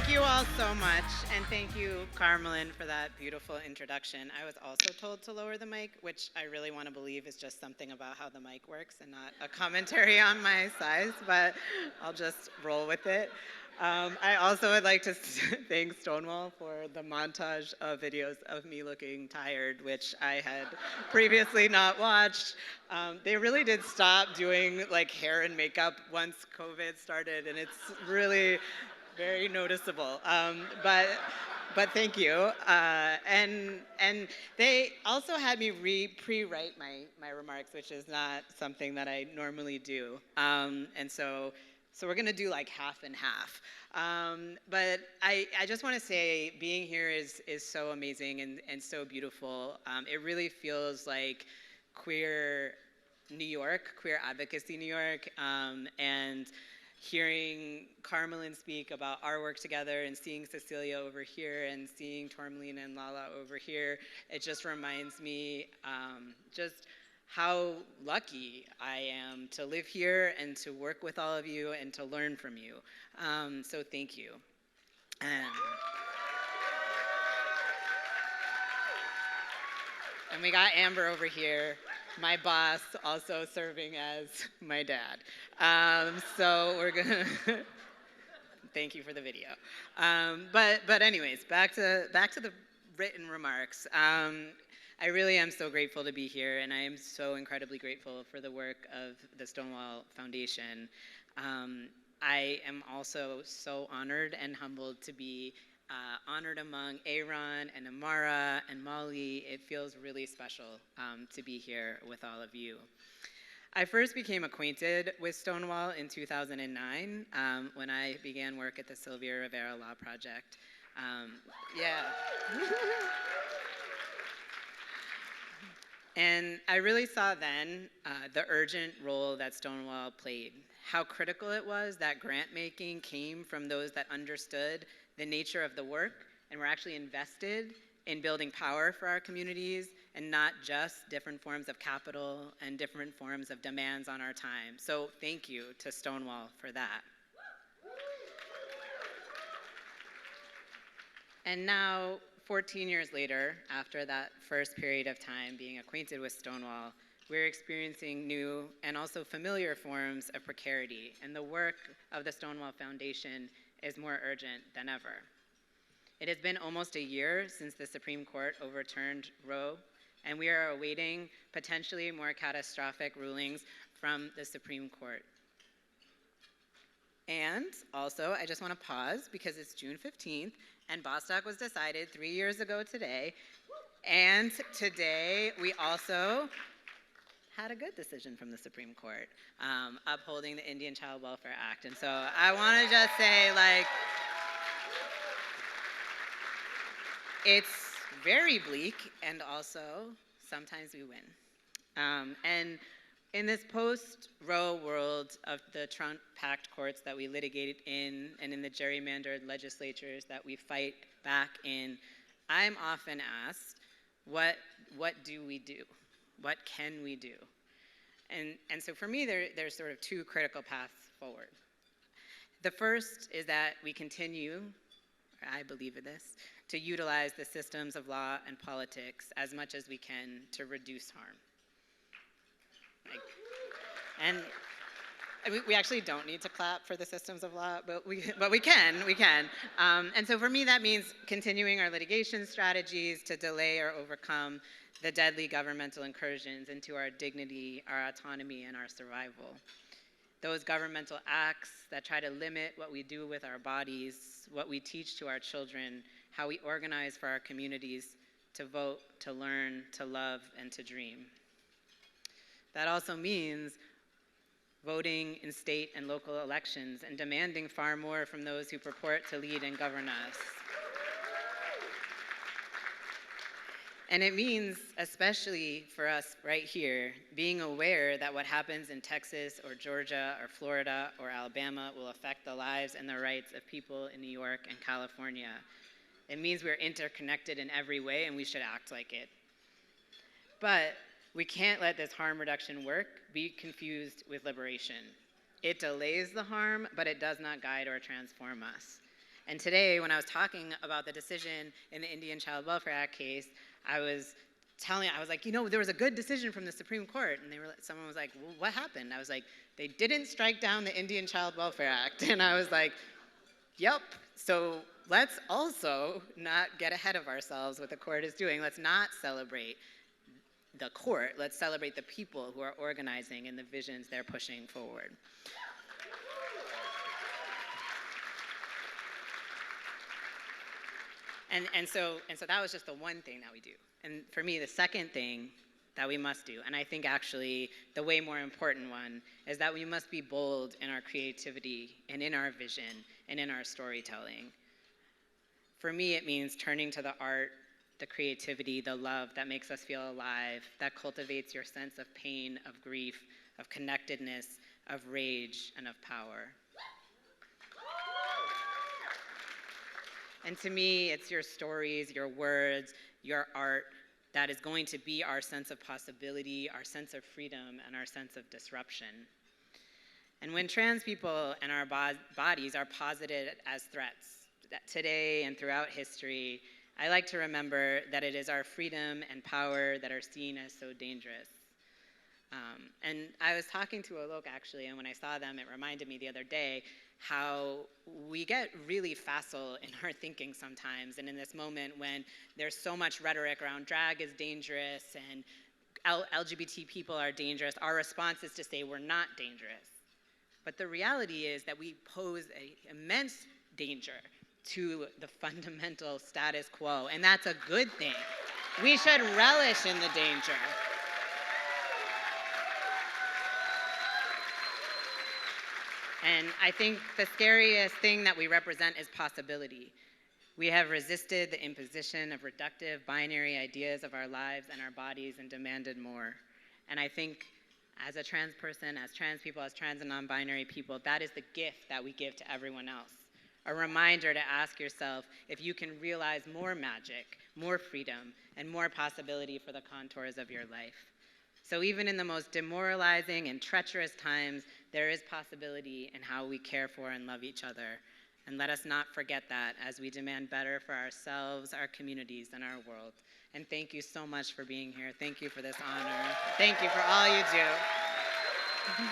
Thank you all so much, and thank you, Carmelyn, for that beautiful introduction. I was also told to lower the mic, which I really want to believe is just something about how the mic works and not a commentary on my size, but I'll just roll with it. I also would like to thank Stonewall for the montage of videos of me looking tired, which I had previously not watched. They really did stop doing like hair and makeup once COVID started, and it's really very noticeable. But thank you. And they also had me pre-write my remarks, which is not something that I normally do. So we're gonna do like half and half. But I just want to say being here is so amazing and so beautiful. It really feels like queer New York, queer advocacy New York, and hearing Carmelyn speak about our work together and seeing Cecilia over here and seeing Tourmaline and Lala over here, it just reminds me just how lucky I am to live here and to work with all of you and to learn from you. So thank you. And we got Amber over here, my boss, also serving as my dad. So we're gonna, thank you for the video. But anyways, back to the written remarks. I really am so grateful to be here, and I am so incredibly grateful for the work of the Stonewall Foundation. I am also so honored and humbled to be honored among Aaron and Amara and Molly. It feels really special to be here with all of you. I first became acquainted with Stonewall in 2009 when I began work at the Sylvia Rivera Law Project. Yeah. And I really saw then the urgent role that Stonewall played, how critical it was that grant making came from those that understood the nature of the work and were actually invested in building power for our communities and not just different forms of capital and different forms of demands on our time. So thank you to Stonewall for that. And now, 14 years later, after that first period of time being acquainted with Stonewall, we're experiencing new and also familiar forms of precarity, and the work of the Stonewall Foundation is more urgent than ever. It has been almost a year since the Supreme Court overturned Roe, and we are awaiting potentially more catastrophic rulings from the Supreme Court. And also, I just want to pause because it's June 15th, and Bostock was decided 3 years ago today. And today, we also had a good decision from the Supreme Court, upholding the Indian Child Welfare Act. And so I want to just say, like, it's very bleak, and also, sometimes we win. And in this post-Roe world of the Trump-packed courts that we litigated in and in the gerrymandered legislatures that we fight back in, I'm often asked, what do we do? What can we do? And so for me, there's sort of two critical paths forward. The first is that we continue, or I believe in this, to utilize the systems of law and politics as much as we can to reduce harm. And we actually don't need to clap for the systems of law, but we can. And so for me, that means continuing our litigation strategies to delay or overcome the deadly governmental incursions into our dignity, our autonomy, and our survival. Those governmental acts that try to limit what we do with our bodies, what we teach to our children, how we organize for our communities to vote, to learn, to love, and to dream. That also means voting in state and local elections and demanding far more from those who purport to lead and govern us. And it means, especially for us right here, being aware that what happens in Texas or Georgia or Florida or Alabama will affect the lives and the rights of people in New York and California. It means we're interconnected in every way, and we should act like it. But we can't let this harm reduction work be confused with liberation. It delays the harm, but it does not guide or transform us. And today, when I was talking about the decision in the Indian Child Welfare Act case, I was like, there was a good decision from the Supreme Court. And someone was like, well, what happened? I was like, they didn't strike down the Indian Child Welfare Act. And I was like, yep. So let's also not get ahead of ourselves what the court is doing. Let's not celebrate the court. Let's celebrate the people who are organizing and the visions they're pushing forward. And so that was just the one thing that we do. And for me, the second thing that we must do, and I think actually the way more important one, is that we must be bold in our creativity and in our vision and in our storytelling. For me, it means turning to the art, the creativity, the love that makes us feel alive, that cultivates your sense of pain, of grief, of connectedness, of rage, and of power. And to me, it's your stories, your words, your art that is going to be our sense of possibility, our sense of freedom, and our sense of disruption. And when trans people and our bodies are posited as threats, that today and throughout history, I like to remember that it is our freedom and power that are seen as so dangerous. And I was talking to Alok, actually, and when I saw them, it reminded me the other day how we get really facile in our thinking sometimes, and in this moment when there's so much rhetoric around drag is dangerous and LGBT people are dangerous, our response is to say we're not dangerous. But the reality is that we pose an immense danger to the fundamental status quo, and that's a good thing. We should relish in the danger. And I think the scariest thing that we represent is possibility. We have resisted the imposition of reductive binary ideas of our lives and our bodies and demanded more. And I think as a trans person, as trans people, as trans and non-binary people, that is the gift that we give to everyone else. A reminder to ask yourself if you can realize more magic, more freedom, and more possibility for the contours of your life. So even in the most demoralizing and treacherous times, there is possibility in how we care for and love each other. And let us not forget that as we demand better for ourselves, our communities, and our world. And thank you so much for being here. Thank you for this honor. Thank you for all you do.